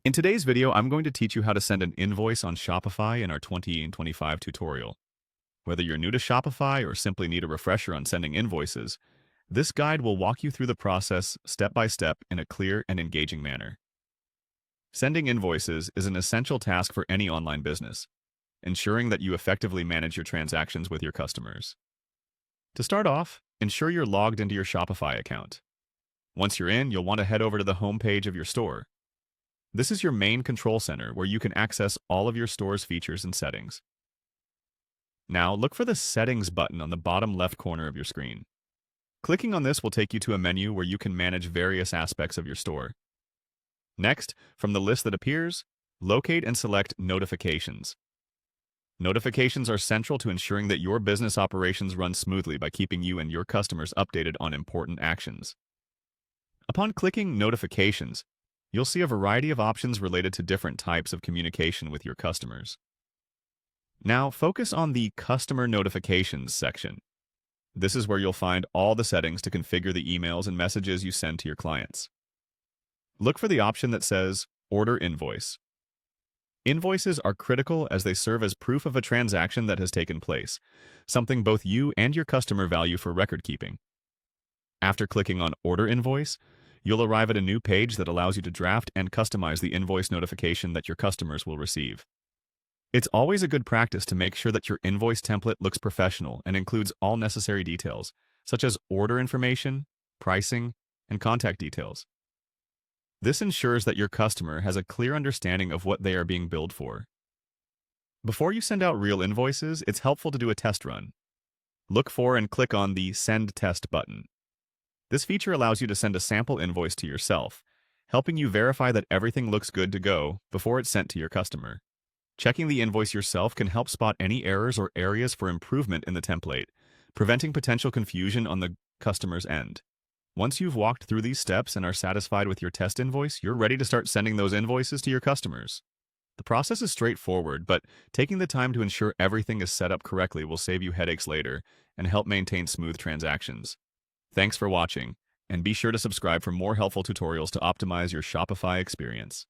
In today's video, I'm going to teach you how to send an invoice on Shopify in our 2025 tutorial. Whether you're new to Shopify or simply need a refresher on sending invoices, this guide will walk you through the process step by step in a clear and engaging manner. Sending invoices is an essential task for any online business, ensuring that you effectively manage your transactions with your customers. To start off, ensure you're logged into your Shopify account. Once you're in, you'll want to head over to the home page of your store. This is your main control center where you can access all of your store's features and settings. Now, look for the Settings button on the bottom left corner of your screen. Clicking on this will take you to a menu where you can manage various aspects of your store. Next, from the list that appears, locate and select Notifications. Notifications are central to ensuring that your business operations run smoothly by keeping you and your customers updated on important actions. Upon clicking Notifications, you'll see a variety of options related to different types of communication with your customers. Now, focus on the Customer Notifications section. This is where you'll find all the settings to configure the emails and messages you send to your clients. Look for the option that says Order Invoice. Invoices are critical as they serve as proof of a transaction that has taken place, something both you and your customer value for record keeping. After clicking on Order Invoice, you'll arrive at a new page that allows you to draft and customize the invoice notification that your customers will receive. It's always a good practice to make sure that your invoice template looks professional and includes all necessary details, such as order information, pricing, and contact details. This ensures that your customer has a clear understanding of what they are being billed for. Before you send out real invoices, it's helpful to do a test run. Look for and click on the Send Test button. This feature allows you to send a sample invoice to yourself, helping you verify that everything looks good to go before it's sent to your customer. Checking the invoice yourself can help spot any errors or areas for improvement in the template, preventing potential confusion on the customer's end. Once you've walked through these steps and are satisfied with your test invoice, you're ready to start sending those invoices to your customers. The process is straightforward, but taking the time to ensure everything is set up correctly will save you headaches later and help maintain smooth transactions. Thanks for watching, and be sure to subscribe for more helpful tutorials to optimize your Shopify experience.